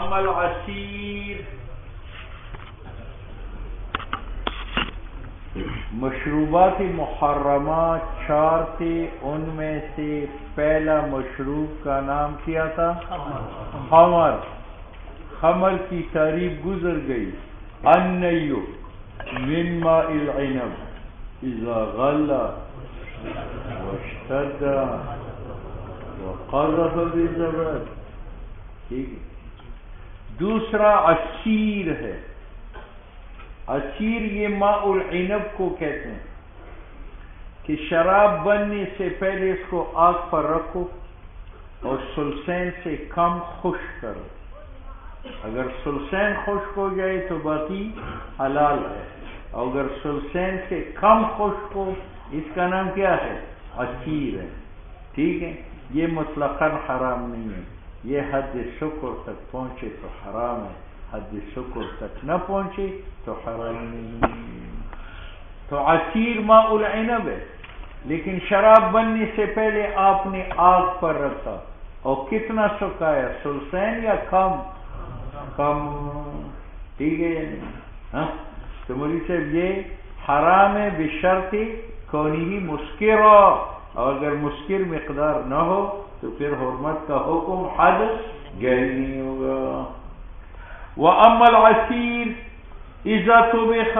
اما العصیر، مشروبات محرمہ 4 تھے، ان میں سے پہلا مشروب کا نام کیا تھا؟ خمر۔ خمر کی تعریف گزر گئی، النیو من ماء العنب اذا غلا واشتد وقذف بالزبد، ٹھیک ہے۔ دوسرا عصیر ہے۔ عصیر یہ ماء العنب کو کہتے ہیں کہ شراب بننے سے پہلے اس کو آگ پر رکھو اور سلسین سے کم خشک کرو، اگر سلسین خشک ہو جائے تو باقی حلال ہے، اور اگر سلسین سے کم خشک ہو اس کا نام کیا ہے؟ عصیر ہے، ٹھیک ہے۔ یہ مطلقاً حرام نہیں ہے، یہ حد شکر تک پہنچے تو حرام ہے، حد شکر تک نہ پہنچے تو حرام نہیں۔ تو عصیر ماء العنب ہے، لیکن شراب بننے سے پہلے آپ نے آگ پر رکھا اور کتنا سکایا؟ سلسین یا کم؟ کم، ٹھیک ہے یا نہیں؟ ہاں تو مولوی صاحب یہ حرام ہے بشرط کونہی مسکر، اور اگر مسکر مقدار نہ ہو تو پھر حرمت کا حکم حد جاری نہیں ہوگا۔ وَأَمَّا الْعَصِيرُ إِذَا طُبِخَ،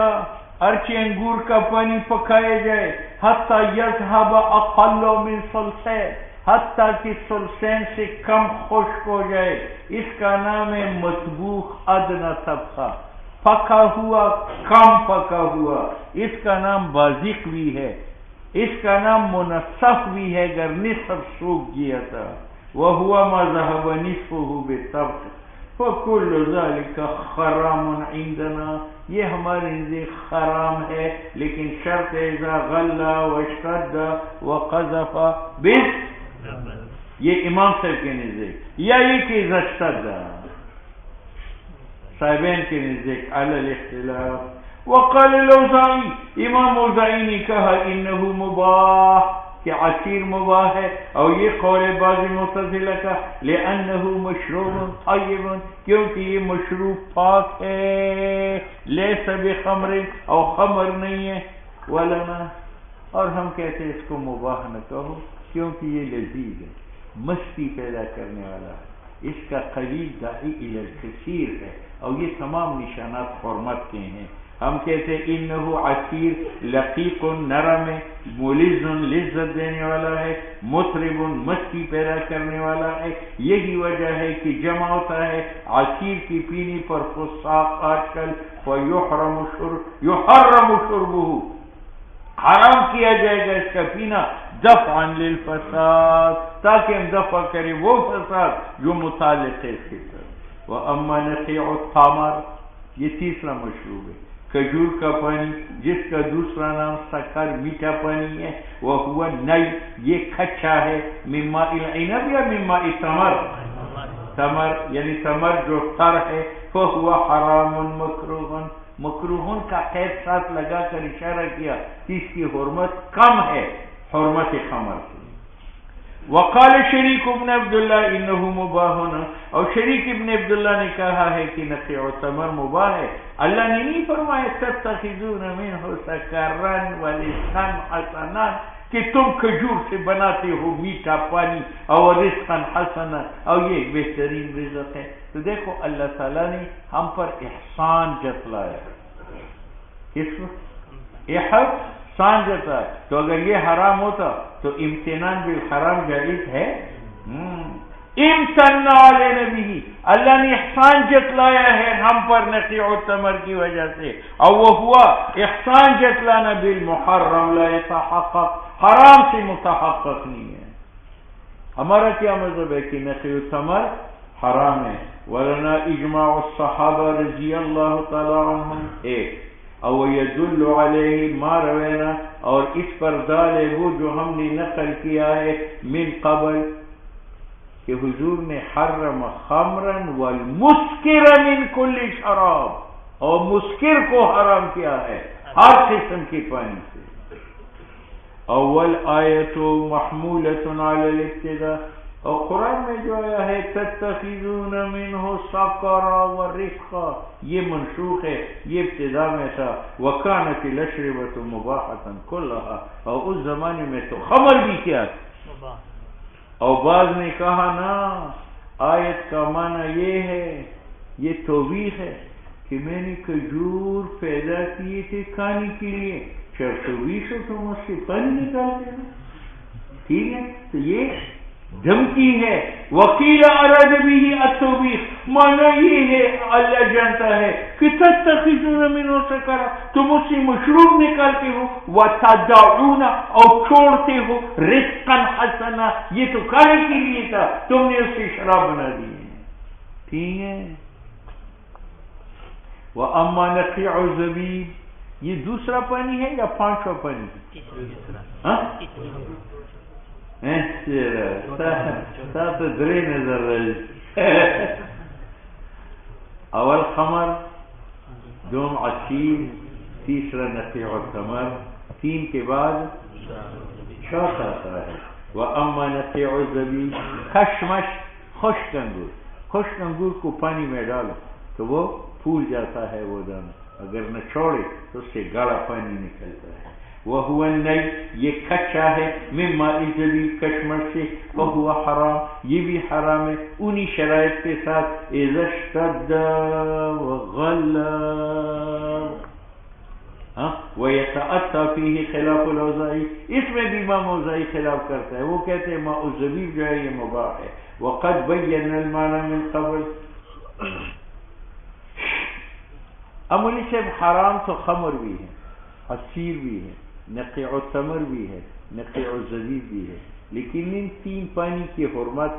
ارچہ انگور کا پانی پکایا جائے، حَتَّى يَذْهَبَ أَقَلُّ مِنْ صَلْصَةٍ، حتیٰ کہ سلسین سے کم خشک ہو جائے، اس کا نام ہے مطبوخ ادنی طبخہ، پکا ہوا کم پکا ہوا، اس کا نام بازق بھی ہے، اس کا نام منصف بھی ہے اگر نصف سوکھ گیا تھا، وَهُوَ مَا ذَهَبَ نِصْفُهُ بِالطَّبْخِ فَكُلُّ ذَلِكَ حَرَامٌ عِنْدَنَا، یہ ہمارے نزدیک حرام ہے، لیکن شرط اذا غلا واشتد وقذف بس، یہ امام صاحب کے نزدیک، یا یہ کہ اذا اشتد صاحبین کے نزدیک علی الاختلاف۔ وقال الاوزاعی، امام اوزاعی نے کہا انہ مباح، کہ عصیر مباح ہے، اور یہ قول بعض معتزلہ کا، لأنہ مشروب طیب، کیونکہ یہ مشروب پاک ہے، لیس بخمر، اور خمر نہیں ہے، ولنا، اور ہم کہتے ہیں اس کو مباح نہ کہو کیونکہ یہ لذیذ ہے، مستی پیدا کرنے والا ہے، اس کا قلیل داعی الی الکثیر ہے، اور یہ تمام نشانات حرمت کے ہیں۔ ہم کہتے ہیں انہو عصیر لقیق نرم ہے، ملذ لذت دینے والا ہے، مطرب مستی پیدا کرنے والا ہے، یہی وجہ ہے کہ جمع ہوتا ہے عصیر کی پینے پر فساق آج کل، ویحرم شربہ، حرام کیا جائے گا اس کا پینا، دفعا للفساد، تاکہ ہم دفع کریں وہ فساد جو متعلق ہے اس کے ساتھ۔ وَأَمَّا نَقِيعُ التَّمْرِ، یہ تیسرا مشروب ہے، کھجور کا پانی، جس کا دوسرا نام سکر میٹھا پانی ہے، وَهُوَ نَيْ، یہ کھچا ہے، مِن مَاءِ الْعِنَبِ یا مِن مَاءِ تمر، تمر یعنی تمر جو تر ہے، فَهُوَ حَرَامٌ مَكْرُوهٌ، مکروہن کا قید ساتھ لگا کر اشارہ کیا کہ اس کی حرمت کم ہے حرمت خمر سے۔ وقال شریک ابن عبداللہ انہ مباح، اور شریک ابن عبداللہ نے کہا ہے کہ نقیع التمر مباح ہے، اللہ نے نہیں فرمایا تتخذون منہ سکرا ورزقا حسنا، کہ تم کھجور سے بناتے ہو میٹھا پانی، اور رزقا حسنا، اور یہ بہترین رزق ہے۔ تو دیکھو اللہ تعالیٰ نے ہم پر احسان جتلایا، کس احسان جتلایا، تو اگر یہ حرام ہوتا تو امتنان بالحرام جائز ہے؟ امتنع علی نبی، اللہ نے احسان جتلایا ہے ہم پر نقیع التمر کی وجہ سے، اور وہ ہوا احسان جتلانا بالمحرم لا يتحقق، حرام سے متحقق نہیں ہے۔ ہمارا کیا مذہب ہے کہ نقیع التمر حرام ہے، ولنا اجماع الصحابہ رضی اللہ تعالی عنہم ایک، او یدل علیہ ما روینا، اور اس پر دال ہے وہ جو ہم نے نقل کیا ہے من قبل، کہ حضور نے حرم خمرا والمسکر من کل شراب، اور مسکر کو حرام کیا ہے ہر قسم کے پانی سے۔ اول آیت محمولۃ علی الابتداء، اور قرآن میں جو آیا ہے تتخذون منہ سکرا ورزقا، یہ منسوخ ہے، یہ ابتدا میں تھا. وکانت الاشربۃ مباحۃ کلھا، اور اس زمانے میں تو خمر بھی کیا تھا. اور بعض نے کہا نا آیت کا معنی یہ ہے، یہ توبیخ ہے کہ میں نے کھجور پیدا کیے تھے کھانے کے لیے، 420 تم اس سے پانی نکالتے ہیں. ٹھیک ہے، تو یہ دھمکی ہے. وکیل اراد به التوبیخ، معنی یہ ہے اللہ جانتا ہے کہ تتخذون منہ سکرا، تم اس سے مشروب نکالتے ہو، وتدعون، اور چھوڑتے ہو، رزقا حسنا، یہ تو کھانے کے لیے تھا، تم نے اس سے شراب بنا دی ہے. ٹھیک ہے. وَأَمَّا نَقِيعُ الزَّبِيبِ، یہ دوسرا پانی ہے یا 5واں پانی ہے؟ تا تو درے نظر رہی. اول خمر، دوم عصیر، تیسرا نقیع الثمر، 3 کے بعد چوتھا آتا ہے. وَأَمَّا نَقِيعُ الزَّبِيبِ، خشمش، خشک انگور. خشک انگور کو پانی میں ڈالو تو وہ پھول جاتا ہے وہ دانا، اگر نہ چھوڑے تو اس سے گاڑا پانی نکلتا ہے. وَهُوَ النَّيْ، یہ کچا ہے، من ماء الزبیب، کشمش سے. وَهُوَ حرام، یہ بھی حرام ہے انہی شرائط کے ساتھ. اذا اشتد وغلظ، وَيَتَأَتَّى فِيهِ خلاف الاوزاعی، اس میں بھی امام اوزاعی خلاف کرتا ہے. وہ کہتے ہیں ماء الزبیب جو ہے یہ مباح ہے. وَقَدْ بَيَّنَا الْمَعْنَى مِنْ قَبْلِ. امولی صاحب حرام تو خمر بھی ہے، عصیر بھی ہے، نقیع التمر بھی ہے، نقیع الزبیب بھی ہے، لیکن ان 3 پانی کی حرمت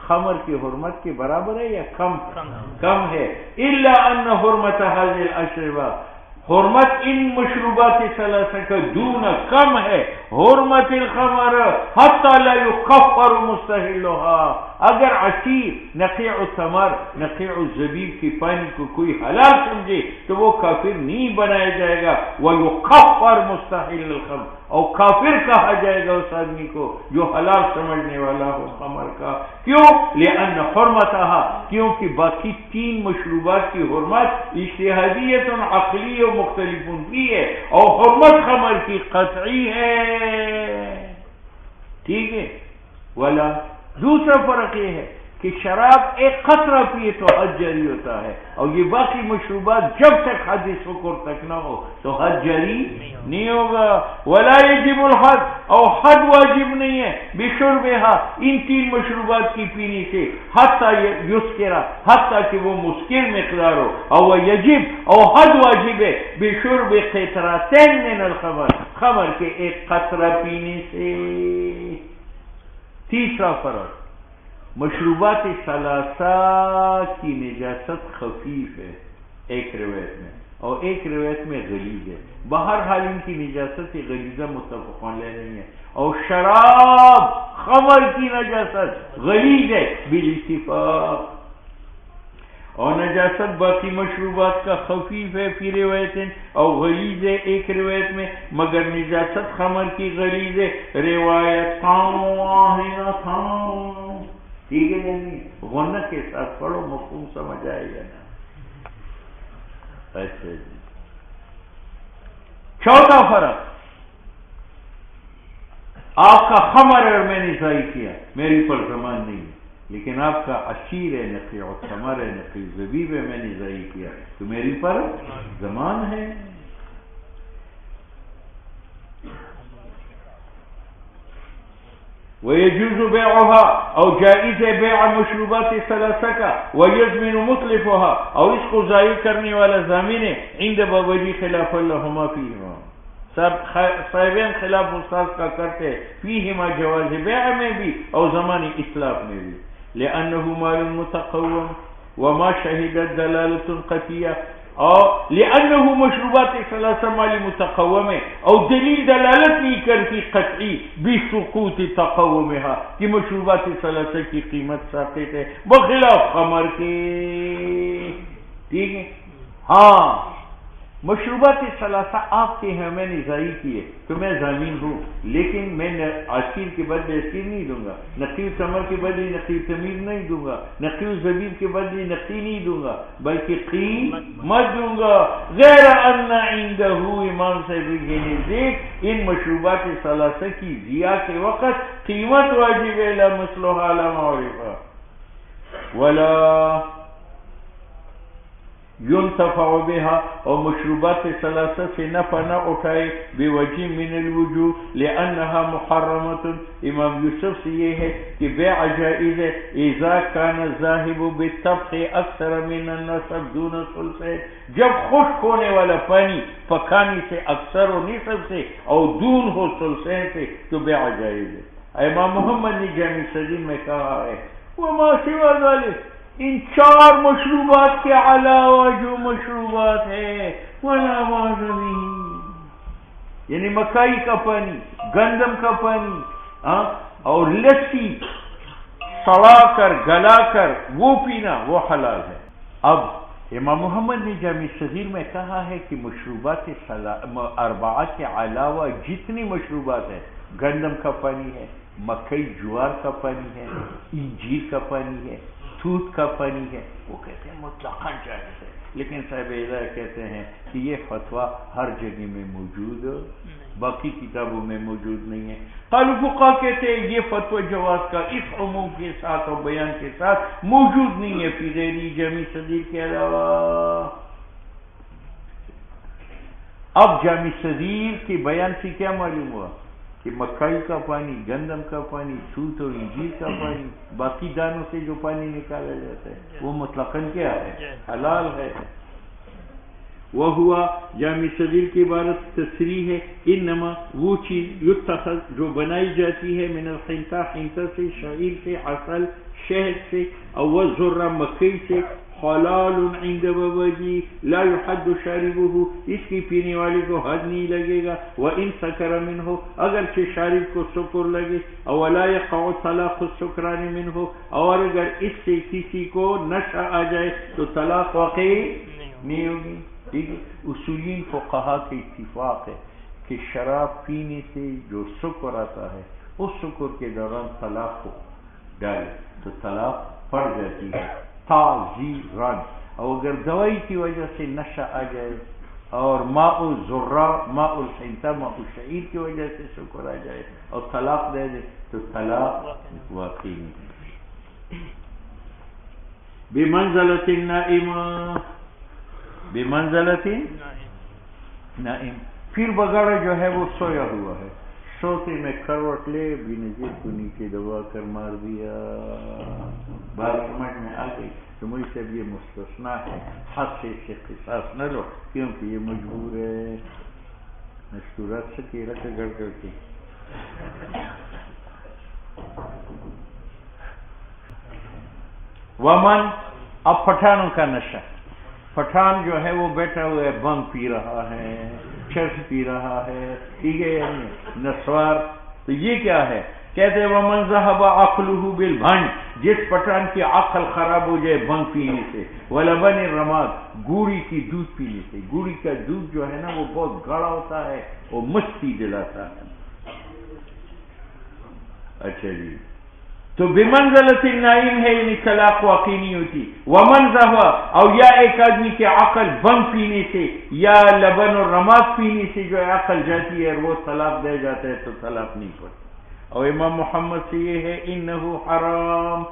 خمر کی حرمت کے برابر ہے یا کم ہے. الا ان حرمت هذه الاشربہ، حرمت ان مشروبات ثلاثہ کا دون کم ہے. حرمت الخمر حتی لا یکفر مستحلها، اگر عصیر، نقیع الثمر، نقیع الزبیب کی پانی کو کوئی حلال سمجھے تو وہ کافر نہیں بنایا جائے گا. وَيُكَفَّرْ مُسْتَحِلُّ الْخَمْرِ، اور کافر کہا جائے گا اس آدمی کو جو حلال سمجھنے والا ہو خمر کا. کیوں؟ لأن حرمتها، کیونکہ باقی 3 مشروبات کی حرمت اجتہادیت عقلی و مختلف بھی ہے، اور حرمت خمر کی قطعی ہے. ٹھیک ہے. ولا دوسرا فرق یہ ہے کہ شراب ایک قطرہ پیے تو حد جاری ہوتا ہے، اور یہ باقی مشروبات جب تک حد سکر تک نہ ہو تو حد جاری نہیں ہوگا. ولا یجب الحد، اور حد واجب نہیں ہے بشربها، ان 3 مشروبات کی پینے سے، حتی یسکرا، حتی کہ وہ مسکر مقدار ہو. اور یجب، اور حد واجب ہے بشرب قطرتین من الخمر، خمر کے ایک قطرہ پینے سے. تیسرا فرق، مشروبات ثلاثہ کی نجاست خفیف ہے ایک روایت میں، اور ایک روایت میں غلیظ ہے. بہرحال ان کی نجاست غلیظہ متفق علیہ نہیں ہے. اور شراب خمر کی نجاست غلیظ ہے بالاتفاق، اور نجاست باقی مشروبات کا خفیف ہے فی روایت، اور غلیظ ہے ایک روایت میں. مگر نجاست خمر کی غلیظ ہے روایت واحدۃ. ٹھیک ہے، یعنی غنہ کے ساتھ پڑھو، مفہوم سمجھ آئے گا نا. اچھا جی. چوتھا فرق، آپ کا خمر اگر میں نے ضائع کیا میری پر زمان نہیں ہے، لیکن آپ کا عصیر ہے، نقیع الثمر ہے، نقیع الزبیب ہے، میں نے ضائع کیا تو میری پر زمان ہے. ويجوز بيعها، او جائز ہے بیع مشروبات ثلاثہ کا. ويضمن متلفها، اور اس کو ضائع کرنے والا ضامن ہے. عند بوجی خلاف اللہما فیہما، صاحبین خلاف استاد کا کرتے فیہما جواز بیع میں بھی اور زمان اطلاق میں بھی. لأنه مال متقوم وما شهدت دلالة قطعیہ، اور لأنه مشروبات ثلاثہ مال متقوم ہے، اور دلیل دلالت نہیں کرتی قطعی بسقوط تقومها کہ مشروبات ثلاثہ کی قیمت ساقط ہے بخلاف خمر کے. ٹھیک ہے. ہاں مشروبات ثلاثہ آپ کے ہیں، میں نے ضائع کیے تو میں ضامین ہوں، لیکن میں عصیر کے بدلے عصیر نہیں دوں گا، نقیر تمر کے بدلے نقیر تمیر نہیں دوں گا، نقیر زبیب کے بدلے نقی نہیں دوں گا، بلکہ قیمت دوں گا۔ غیر ان عنده امام صاحب کے نزدیک ان مشروبات ثلاثہ کی ضیاء کے وقت قیمت واجب ہے، لا مثلها لا معرفہ ولا ينتفع بها، اور مشروبات ثلاثہ سے نفع نہ اٹھائے بے وجہ من الوجوہ لأنها محرمت۔ امام یوسف سے یہ ہے کہ بیع جائز ہے اذا كان الذاهب بالطبخ اکثر من النصب دون ثلث، جب خشک ہونے والا پانی پکانے سے اکثر و نصف سے اور دون ہو ثلثین سے تو بیع جائز ہے۔ امام محمد نے جامع صغیر میں کہا ہے وما سوى ذلك، ان چار مشروبات کے علاوہ جو مشروبات ہے ولا باس به، یعنی مکئی کا پانی، گندم کا پانی اور لسی سڑا کر گلا کر وہ پینا وہ حلال ہے۔ اب امام محمد نے جامع صغیر میں کہا ہے کہ مشروبات اربعہ کے علاوہ جتنی مشروبات ہیں، گندم کا پانی ہے، مکئی جوار کا پانی ہے، انجیر کا پانی ہے، دودھ کا پانی ہے، وہ کہتے ہیں مطلقاً جائز ہے، لیکن صاحب الہی کہتے ہیں کہ یہ فتویٰ ہر جگہ میں موجود، باقی کتابوں میں موجود نہیں ہے۔ قالوا فقہا کہتے ہیں یہ فتویٰ جواز کا اس عموم کے ساتھ اور بیان کے ساتھ موجود نہیں ہے فی غیر جامع صغیر کے علاوہ۔ اب جامع صغیر کے بیان سے کیا معلوم ہوا کہ مکئی کا پانی، گندم کا پانی، دودھ اور انجیر کا پانی، باقی دانوں سے جو پانی نکالا جاتا ہے وہ مطلقاً کیا ہے؟ حلال ہے۔ وہ ہوا جامع صغیر کی عبارت تصریح ہے انما وہ چیز یتخذ جو بنائی جاتی ہے من الحنطہ، حنطہ سے، شعیر سے، عسل شہد سے، اور ذرہ مکئی سے، حلال عند بابجی لا يحد شاربه، اس کی پینے والے کو حد نہیں لگے گا، وان سکر منه اگرچہ شارب کو سکر لگے، ولا يقع طلاق السکران منه، اور اگر اس سے کسی کو نشہ آ جائے تو طلاق واقع نہیں ہوگی۔ ٹھیک ہے، اصولین فقہا کے اتفاق ہے کہ شراب پینے سے جو سکر آتا ہے اس سکر کے دوران طلاق کو ڈالے تو طلاق پڑ جاتی ہے تعزیراً، اور اگر دوائی کی وجہ سے نشہ آ جائے اور ماء الذرہ، ماء الحنطہ، ماء الشعیر کی وجہ سے سکر آ جائے اور طلاق دے دے تو طلاق واقعی نہیں۔ بمنزلۃ النائم، بمنزلۃ نائم، پھر بگاڑا جو ہے وہ سویا ہوا ہے، سوتے میں کروٹ لے بھی نظیر کو نیچے دبا کر مار دیا، بات سمجھ میں آ گئی تو مجھ سے اب یہ مستثنا ہے، حد سے اس سے قصاص نہ لو کیونکہ یہ مجبور ہے۔ مستورات سے کیڑا کا گڑ کر کے ومن، اب پٹھانوں کا نشہ، پٹھان جو ہے وہ بیٹھا ہوا ہے، بنگ پی رہا ہے، چرس پی رہا ہے، ٹھیک ہے، یعنی نسوار، تو یہ کیا ہے؟ کہتے ہیں ومن ذهب عقله بالبھنج، جس پٹھان کی عقل خراب ہو جائے بنگ پینے سے، ولبن الرماد، گوڑی کی دودھ پینے سے، گوڑی کا دودھ جو ہے نا وہ بہت گاڑا ہوتا ہے اور مستی دلاتا ہے۔ اچھا جی، تو بمنزلۃ النائم ہے، یعنی طلاق واقع نہیں ہوتی۔ ومن ذهب، اور یا ایک آدمی کے عقل بنگ پینے سے یا لبن اور رماد پینے سے جو عقل جاتی ہے اور وہ طلاق دے جاتا ہے تو طلاق نہیں پڑتی۔ اور امام محمد سے یہ ہے انہو حرام،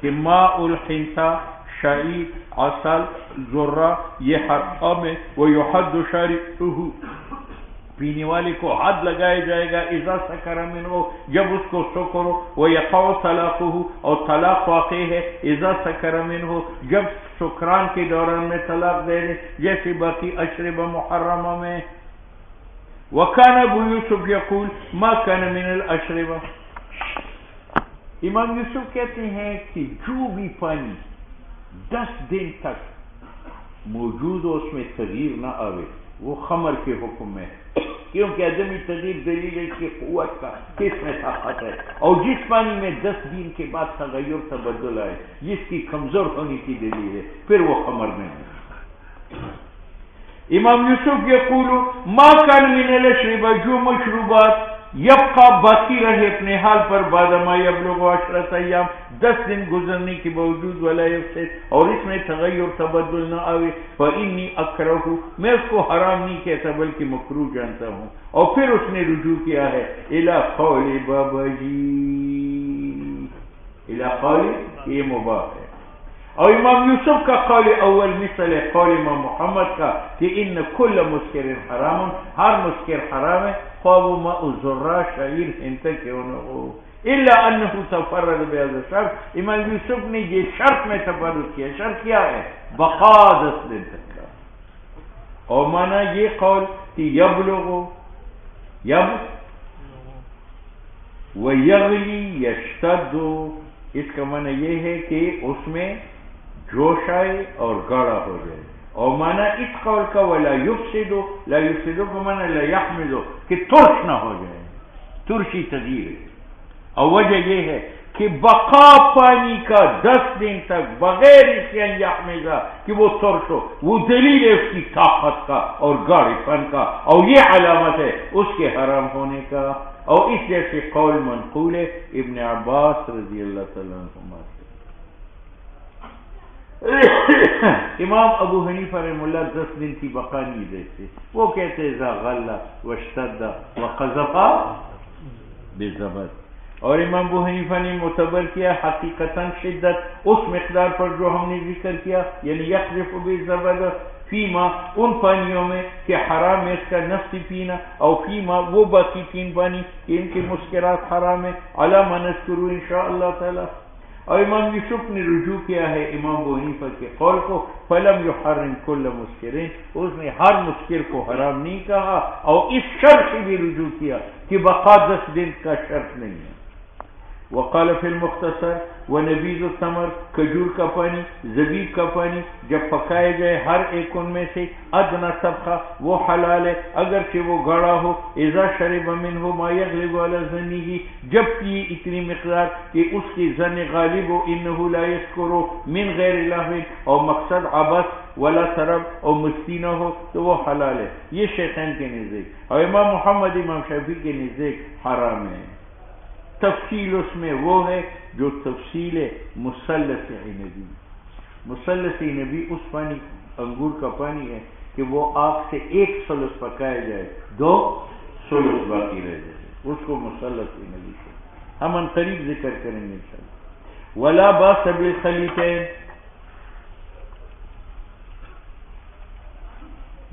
کہ ماء الحنطہ، شعیر، عسل، ذرہ یہ حرام ہے، ویحد شاربہ، پینے والے کو حد لگایا جائے گا، اذا سکر منہ، جب اس کو سکر ہو، ویقع طلاقہ، اور طلاق واقع ہے اذا سکر منہ، جب سکران کے دوران میں طلاق دے دے، جیسے باقی اشربہ محرمہ میں۔ وکان ابو یوسف یقول ما کان من الاشربہ، امام یوسف کہتے ہیں کہ جو بھی پانی 10 دن تک موجود ہو اس میں تغییر نہ آوے وہ خمر کے حکم میں ہے، کیونکہ عدمی تغییر دلیل ہے اس کی قوت کا، کس میں طاقت ہے، اور جس پانی میں 10 دن کے بعد تغیر تبدل آئے جس کی کمزور ہونے کی دلیل ہے پھر وہ خمر میں ہے۔ امام یوسف یقول ما کان من الاشربہ، جو مشروبات یبقى باقی رہے اپنے حال پر بعد ما یبلغ 10 ایام، 10 دن گزرنے کے باوجود، ولا یفسد، اور اس میں تغیر تبدل نہ آئے، فإنی اکرہ، میں اس کو حرام نہیں کہتا بلکہ مکروہ جانتا ہوں۔ اور پھر اس نے رجوع کیا ہے الی قول بابا جی، الی قول، یہ مباح ہے۔ اور امام یوسف کا قول اول مثل ہے قول امام محمد کا کہ ان کل مسکر حرام، ہر مسکر حرام ہے، خواہ وہ ماء الذرہ، شعیر، ہنتا کیوں نہ ہو، الا انہ تفرد بهذا الشرط، امام یوسف نے یہ شرط میں تفرد کیا۔ شرط کیا ہے؟ بقا 10 دن تک کا۔ اور مانا یہ قول کہ یبلغ ویغلی یشتد، اس کا معنی یہ ہے کہ اس میں جوش آئے اور گاڑا ہو جائے۔ اور مانا اس قول کا ولا یفسد، لا یفسد کا مانا لا یحمد، کہ ترش نہ ہو جائے، ترشی تغیر ہے۔ اور وجہ یہ ہے کہ بقا پانی کا 10 دن تک بغیر اس کے یحمدہ کہ وہ ترش ہو، وہ دلیل ہے اس کی طاقت کا اور گاڑی پن کا، اور یہ علامت ہے اس کے حرام ہونے کا۔ اور اس جیسے قول منقول ہے ابن عباس رضی اللہ تعالیٰ عنہ سے۔ امام ابو حنیفہ رحمہ اللہ 10 دن کی بقا نہیں دیتے، وہ کہتے اذا غلّ واشتد وقذف بالزبد۔ اور امام ابو حنیفہ نے معتبر کیا حقیقتاً شدت اس مقدار پر جو ہم نے ذکر کیا، یعنی یقذف بالزبد فیما، ان پانیوں میں کہ حرام ہے اس کا نفسی پینا، اور فیما وہ باقی 3 پانی کہ ان کے مسکرات حرام ہے، علی ما نذکر انشاءاللہ تعالی۔ اور امام یوسف نے رجوع کیا ہے امام ابو حنیفہ کے قول کو، فلم یحرم کل مسکرین، اس نے ہر مسکر کو حرام نہیں کہا، اور اس شرط سے بھی رجوع کیا کہ بقا 10 دن کا شرط نہیں ہے۔ وقال فی المختصر ونبیذ الثمر، کھجور کا پانی، زبیب کا پانی جب پکائے جائے ہر ایک ان میں سے ادنا سبخہ، وہ حلال ہے اگرچہ وہ گاڑا ہو، اذا شرب منہ ما یغلب علی ظنہ، جب پیے اتنی مقدار کہ اس کی ظن غالب ہو، انہ لا یسکر من غیر لہو، اور مقصد عبث ولا سرب اور مستی نہ ہو تو وہ حلال ہے۔ یہ شیخین کے نزدیک، اور امام محمد امام شافعی کے نزدیک حرام ہے۔ تفصیل اس میں وہ ہے جو تفصیل مثلث نبی، مثلث نبی اس پانی انگور کا پانی ہے کہ وہ آگ سے 1 ثلث پکایا جائے، 2 ثلث باقی رہ جائے، اس کو مثلث نبی سے ہم ان قریب ذکر کریں گے انشاءاللہ۔ ولا باس بالخلیطین،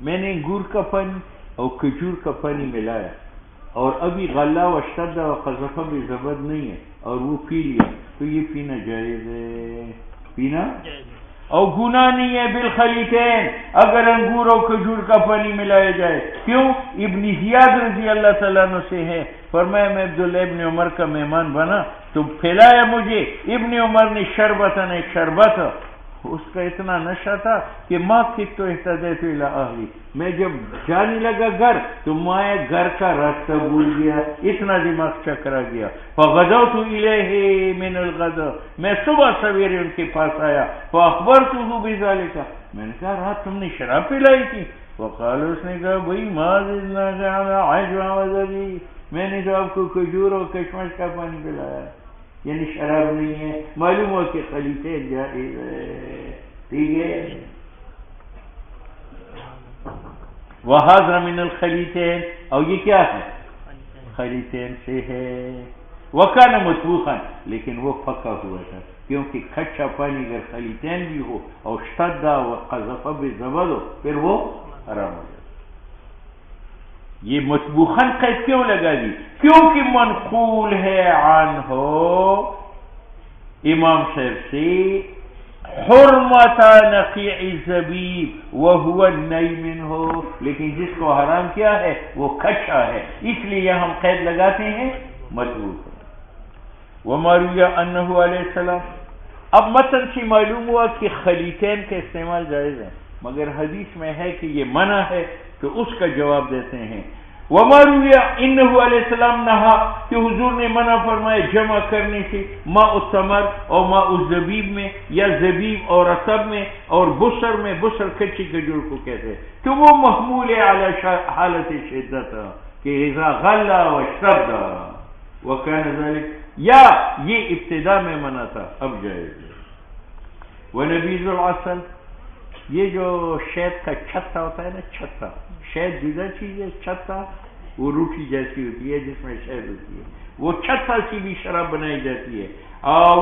میں نے انگور کا پانی اور کھجور کا پانی ملایا، اور ابھی غلہ و اشتد و قذف بالزبد نہیں ہے اور وہ پی لیا، تو یہ پینا جائز ہے، پینا اور گناہ نہیں ہے۔ بالخلیطین، اگر انگور اور کھجور کا پانی ملایا جائے، کیوں؟ ابن زیاد رضی اللہ تعالیٰ عنہ سے ہے، فرمایا میں عبداللہ ابن عمر کا مہمان بنا تو پھیلایا مجھے، ابن عمر نے شربتاً، ایک شربت، اس کا اتنا نشہ تھا کہ ماں کت تو اہتدیت الی اہلی، میں جب جانے لگا گھر تو میں گھر کا راستہ بھول گیا، اتنا دماغ چکرا گیا۔ فغدوت الیہ من الغد، میں صبح سویرے ان کے پاس آیا، فاخبرتہ بذلک، میں نے کہا رات تم نے شراب پلائی تھی؟ وقال، اس نے کہا بھئی ما زدنا عجوا وزبیب، میں نے تو آپ کو کھجور اور کشمش کا پانی پلایا، یعنی شراب نہیں ہے۔ معلوم ہو کہ خلیطین جائز ہے، ٹھیک ہے۔ وَهَذَا مِنَ الْخَلِيطَيْن، اور یہ کیا ہے؟ خلیطین سے ہے۔ وَكَانَ مَطْبُوخًا، لیکن وہ پکا ہوا تھا، کیونکہ کچا پانی اگر خلیطین بھی ہو اور اشتد وقذف بالزبد ہو پھر وہ حرام ہو جاتا۔ یہ مطبوخاً قید کیوں لگا دی؟ کیونکہ منقول ہے عنہ امام صاحب سے حرمت نقیع الزبیب وہو النی منہ، لیکن جس کو حرام کیا ہے وہ کچا ہے، اس لیے ہم قید لگاتے ہیں مطبوخ۔ وما روی انہ علیہ السلام، اب متن سے معلوم ہوا کہ خلیطین کا استعمال جائز ہے، مگر حدیث میں ہے کہ یہ منع ہے، تو اس کا جواب دیتے ہیں وما روی انہو علیہ السلام نہا کہ حضور نے منع فرمائے جمع کرنے سے ماء التمر اور ماء الزبیب میں یا زبیب اور رطب میں اور بسر میں. بسر کچی کھجور کو کہتے ہیں کہ وہ محمول علی حالت شدت کہ اذا غلا و اشتد وکان ذلك یا یہ ابتدا میں منع تھا اب جائے. ونبیذ العسل یہ جو شہد کا چھتا ہوتا ہے نا چھتا شہد جدا چیز ہے چھتا وہ روٹی جیسی ہوتی ہے جس میں شہد ہوتی ہے وہ چھتا سی بھی شراب بنائی جاتی ہے.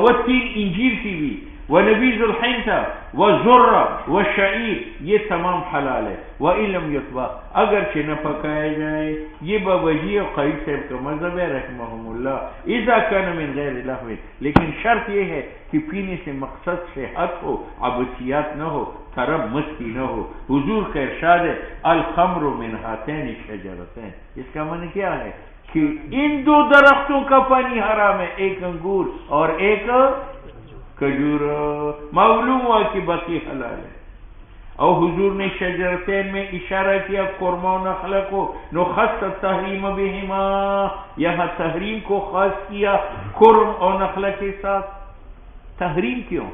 وہ 3 انجیر کی بھی ونبیذ الحنطہ والذرہ والشعیر یہ تمام حلال ہے. وَإِن لَمْ يُطْبَخ اگرچہ نہ پکایا جائے یہ بوجی قریب صاحب کا مذہب ہے رحمہم اللہ. اذا كان من غیر لہو لیکن شرط یہ ہے کہ پینے سے مقصد صحت ہو عبثیات نہ ہو طرب مستی نہ ہو. حضور کا ارشاد ہے الخمر من ہاتین الشجرتین اس کا معنی کیا ہے کہ ان 2 درختوں کا پانی حرام ہے ایک انگور اور ایک کھجور. معلوم ہوا کہ باقی حلال ہے. اور حضور نے شجرتین میں اشارہ کیا قرمہ و نخلہ کو نخص تحریم بہما یہاں تحریم کو خاص کیا قرم اور نخلہ کے ساتھ. تحریم کیوں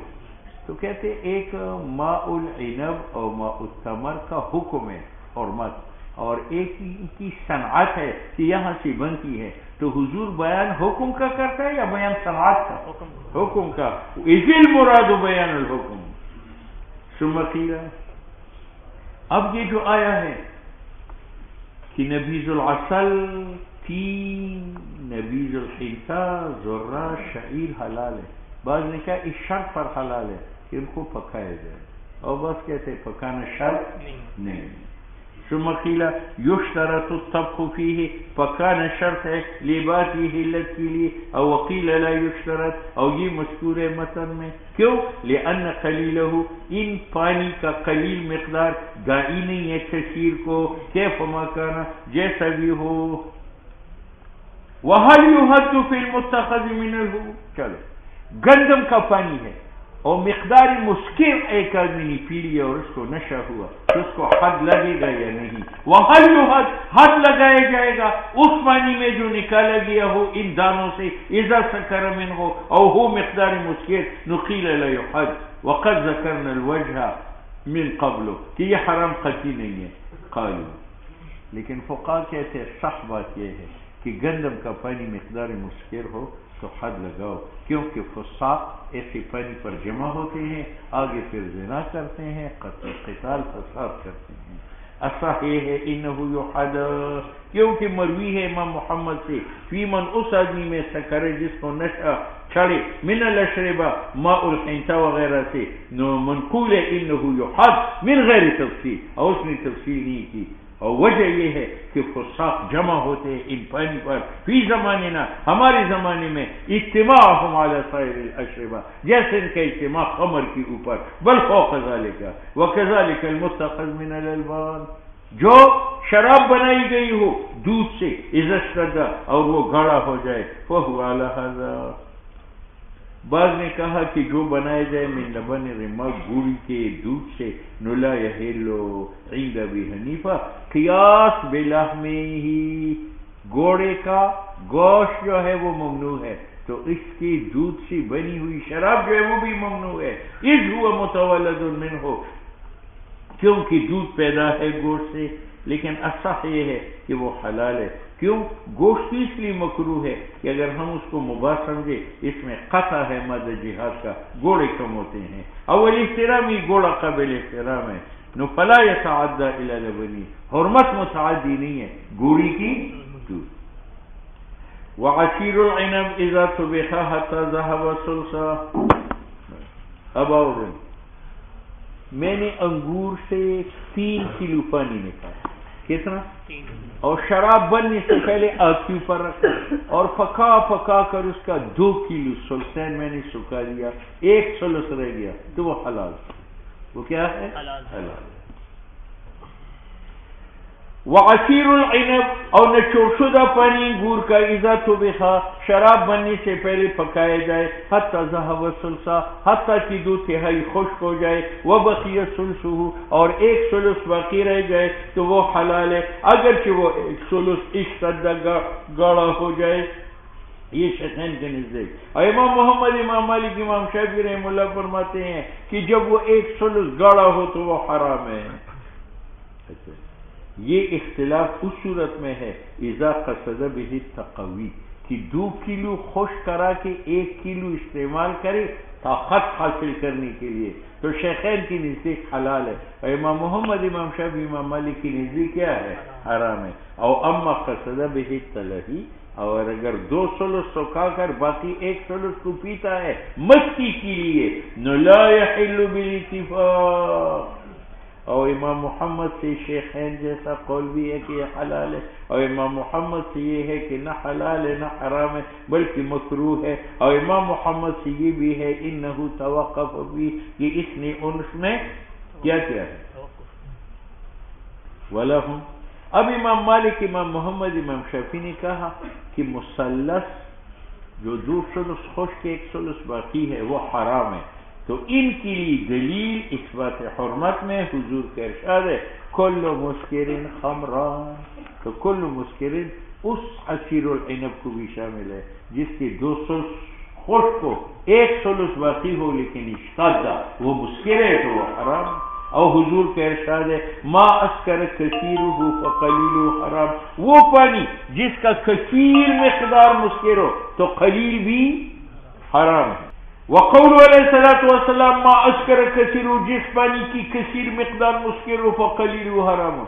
تو کہتے ایک ماء العنب اور ماء التمر کا حکم ہے حرمت اور ایک کی صنعت ہے کہ یہاں سے بنتی ہے. تو حضور بیان حکم کا کرتا ہے یا بیان صنعت کا؟ حکم کا. اذ المراد بیان الحکم. ثم قیل اب یہ جو آیا ہے کہ نبیذ العسل تین نبیذ الحنطہ ذرہ شعیر حلال ہے. بعض نے کہا اس شرط پر حلال ہے کہ ان کو پکایا جائے اور بس کہتے پکانا شرط نہیں. ثم قیل یشترط الطبخ فیہ پکانا شرط ہے لباسی حلت کے لیے. او وقیل لا یشترط اور یہ مذکور ہے متن میں. کیوں؟ لأن قلیلہ ان پانی کا قلیل مقدار دائی نہیں ہے کثیر کو کیف ما کانا جیسا بھی ہو. وَهَلْ يُحَدُّ فِي الْمُتَّخَذِ مِنَ الْهُ چلو گندم کا پانی ہے اور مقدار مسکر ایک آدمی نے پی لیا اور اس کو نشہ ہوا تو اس کو حد لگے گا یا نہیں؟ وَهَلْ يُحَدُّ حد لگایا جائے گا اس پانی میں جو نکالا گیا ہو ان دانوں سے اذا سکر من ہو اور ہو مقدار مسکر. نقیل لا يحد وقد ذکرنا الوجہ من قبل کہ یہ حرام قطعی نہیں ہے. قالوا لیکن فقہاء کہتے ہیں صح بات یہ ہے کہ گندم کا پانی مقدار مسکر ہو تو حد لگاؤ کیونکہ فساق ایسے پانی پر جمع ہوتے ہیں آگے پھر زنا کرتے ہیں قتال فساد کرتے ہیں. اصح یہ ہے انہو یحد کیونکہ مروی ہے امام محمد سے فی من اس آدمی میں سکر جس کو نشہ چھڑے من الاشربہ ماء الحنطہ وغیرہ سے منقول ہے انہو یحد من غیر تفصیل اور اس نے تفصیل نہیں کی. اور وجہ یہ ہے کہ فساق جمع ہوتے ہیں ان پانی پر فی زماننا ہمارے زمانے میں اجتماعهم علی سائر الاشربہ جیسے ان کا اجتماع خمر کے اوپر بل فوق ذالک وکذالک المتخذ من الالبان جو شراب بنائی گئی ہو دودھ سے اذا اشتد اور وہ گاڑا ہو جائے فہو علی ھذا. بعض نے کہا کہ جو بنائے جائے من لبن رمہ گوڑی کے دودھ سے نلا یحلو عند ابی حنیفہ قیاس بلحمہ ہی گھوڑے کا گوشت جو ہے وہ ممنوع ہے تو اس کی دودھ سے بنی ہوئی شراب جو ہے وہ بھی ممنوع ہے. اذ هو متولد منہ کیونکہ دودھ پیدا ہے گوشت سے. لیکن اصح یہ ہے کہ وہ حلال ہے. کیوں؟ گوشت اس لیے مکروہ ہے کہ اگر ہم اس کو مباح سمجھے اس میں قطع ہے مادہ جہاد کا گھوڑے کم ہوتے ہیں. اول احترامی گھوڑا قابل احترام ہے نو فلا یتعدی الی لبنی حرمت متعدی نہیں ہے گھوڑی کی دودھ. وعصیر العنب اذا طبخ حتى ذهب ثلثا. اب آؤ میں نے انگور سے 3 کلو پانی نکالا. کتنا؟ 3. اور شراب بننے سے پہلے آگ کے اوپر رکھا اور پکا کر اس کا 2 کلو سلسین میں نے سکھا دیا 1 سلس رہ گیا تو وہ حلال. وہ کیا ہے؟ حلال. وعصیر العنب اور نچوڑ شدہ پانی انگور کا اذا طبخ شراب بننے سے پہلے پکایا جائے حتی ذهب ثلثا حتی کہ 2/3 خشک ہو جائے وبقی ثلثه اور 1/3 باقی رہ جائے تو وہ حلال ہے اگرچہ وہ 1/3 اشتد گاڑا ہو جائے. یہ شیخین کے نزدیک. اور امام محمد، امام مالک، امام شافعی رحمہ اللہ فرماتے ہیں کہ جب وہ 1/3 گاڑا ہو تو وہ حرام ہے. یہ اختلاف اس صورت میں ہے اذا قصد به التقوی کہ 2 کلو خشک کرا کے 1 کلو استعمال کرے طاقت حاصل کرنے کے لیے تو شیخین کی نزدیک حلال ہے. اور امام محمد، امام شافعی، امام مالک کی نزدیک کیا ہے؟ حرام ہے. اور اما قصد به التلہی اور اگر 2/3 سکھا کر باقی 1/3 کو پیتا ہے مستی کے لیے نو لا یحل بالاتفاق. اور امام محمد سے شیخین جیسا قول بھی ہے کہ یہ حلال ہے، اور امام محمد سے یہ ہے کہ نہ حلال ہے نہ حرام ہے بلکہ مکروہ ہے. اور امام محمد سے یہ بھی ہے انہو توقف بھی کہ اس نے انس میں کیا کیا ہے ولہم. اب امام مالک، امام محمد، امام شافعی نے کہا کہ مثلث جو 2/3 خشک 1/3 باقی ہے وہ حرام ہے. تو ان کے لیے دلیل اس بات حرمت میں حضور کا ارشاد ہے کل مسکرین خمران. تو کل مسکرین اس عصیر العنب کو بھی شامل ہے جس کی 2/3 خشک کو 1/3 باقی ہو لیکن اشتادہ وہ مسکر ہے تو وہ حرام. اور حضور کا ارشاد ہے ما اسکر کثیرہ فقلیل حرام. وہ پانی جس کا کثیر مقدار مسکر ہو تو قلیل بھی حرام ہے. وقول علیہ الصلوۃ والسلام ما اسکر کثیر، جس پانی کی کثیر مقدار مسکر ہو فقلیل حرام.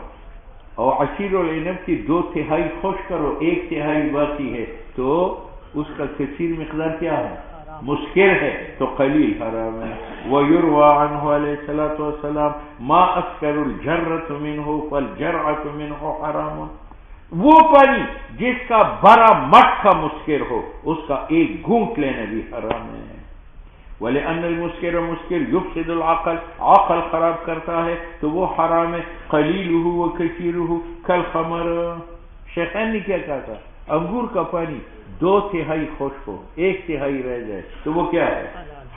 اور عصیر العنب کی 2/3 خشک کرو 1/3 باقی ہے تو اس کا کثیر مقدار کیا ہے؟ مسکر ہے تو قلیل حرام ہے. ویروى عنہ علیہ الصلوۃ والسلام ما اسکر الجرۃ منہ فالجرۃ منہ حرام. وہ پانی جس کا بڑا مٹکا مسکر ہو اس کا ایک گھونٹ لینا بھی حرام ہے. وَلِأَنَّ الْمُسْكِرَ مسکر يُفْسِدُ الْعَقْلَ، عقل خراب کرتا ہے تو وہ حرام ہے. قلیلہ وکثیرہ کالخمر. شیخین نے کیا کہا تھا؟ انگور کا پانی 2/3 خشک ہو 1/3 رہ جائے تو وہ کیا ہے؟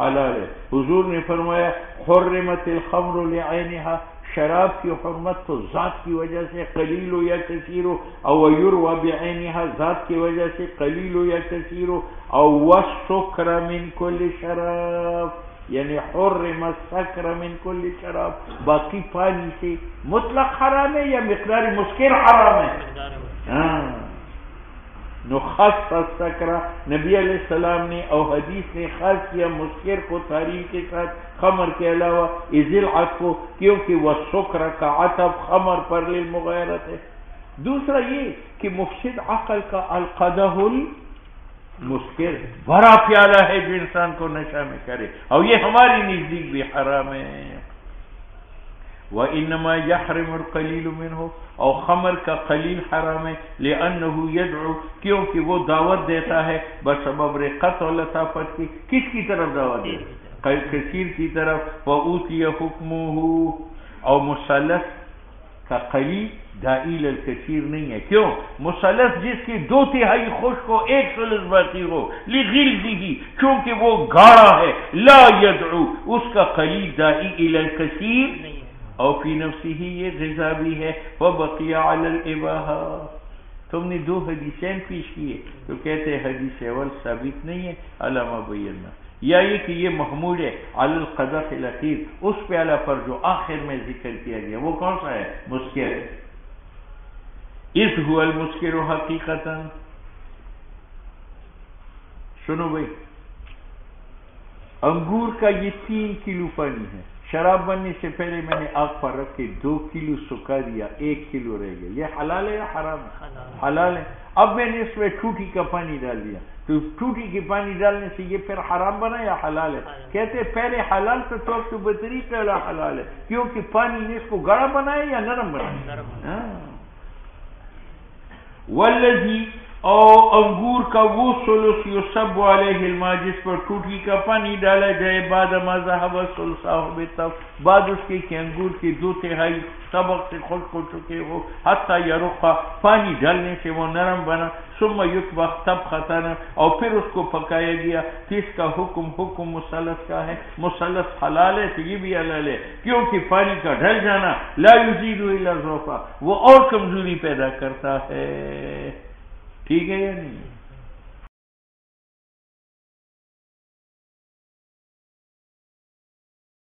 حلال ہے. حضور نے فرمایا حرمت الخمر لعینہا، شراب کی حرمت تو ذات کی وجہ سے قلیل یا کثیر، او یروى بعینہا ذات کی وجہ سے قلیل یا کثیر، او والسکر من کل شراب یعنی حرم السکر من کل شراب. باقی پانی سے مطلق حرام ہے یا مقدار مسکر حرام ہے؟ نو خاص سکرہ نبی علیہ السلام نے اور حدیث نے خاص کیا مسکر کو تحریم کے ساتھ خمر کے علاوہ اذل عطف، کیونکہ وہ سکر کا عطف خمر پر للمغیرت ہے. دوسرا یہ کہ مفسد عقل کا القدح المسکر بڑا پیالہ ہے جو انسان کو نشہ میں کرے، اور یہ ہماری نزدیک بھی حرام ہے. وَإِنَّمَا يَحْرِمُ الْقَلِيلُ مِنْهُ، اور خمر کا قلیل حرام ہے لِأَنَّهُ يَدْعُو، کیونکہ وہ دعوت دیتا ہے بسبب رقت و لطافت کی. کس کی طرف دعوت دیتا ہے؟ کثیر کی طرف. وَأُوتِيَ حُکْمُهُ، اور مثلث کا قلیل دائل الکثیر نہیں ہے. کیوں؟ مثلث جس کی 2/3 خشک ہو 1/3 باقی ہو لغلظہ، چونکہ وہ گاڑا ہے. لا يدعو، اس کا قلیل دائی الی الکثیر اور فی نفسی ہی یہ غذا بھی ہے. وبقی علی الاباحہ. تم نے 2 حدیثیں پیش کیے تو کہتے ہیں حدیث اول ثابت نہیں ہے علامہ بینا، یا یہ کہ یہ محمول ہے علی القدح الاخیر، اس پیالہ پر جو آخر میں ذکر کیا گیا. وہ کون سا ہے؟ مسکر. اذ هو المسکر حقیقتا. سنو بھائی، انگور کا یہ 3 کلو پانی ہے. شراب بننے سے پہلے میں نے آگ پر رکھ کے 2 کلو سکھا دیا، 1 کلو رہ گیا. یہ حلال ہے یا حرام ہے؟ حلال ہے. اب میں نے اس میں ٹوٹی کا پانی ڈال دیا تو ٹوٹی کے پانی ڈالنے سے یہ پھر حرام بنا یا حلال ہے؟ کہتے پہلے حلال تو وقت بہتری پہلا حلال ہے، کیونکہ پانی نے اس کو گاڑا بنایا یا نرم بنایا. والذی، اور انگور کا وہ ثلث یصب علیہ الماء جس پر ٹوٹی کا پانی ڈالا جائے بعد ما ذهب ثلثہ بتف بعد اس کے کہ انگور کی 2/3 سبق سے خشک ہو چکے ہو حتی یرقہ پانی ڈالنے سے وہ نرم بنا ثم یطبخ طبختن اور پھر اس کو پکایا گیا. اس کا حکم مثلث کا ہے. مثلث حلال ہے تو یہ بھی حلال ہے کیونکہ پانی کا ڈھل جانا لا یزید الا ضعفا وہ اور کمزوری پیدا کرتا ہے. ٹھیک ہے یا نہیں؟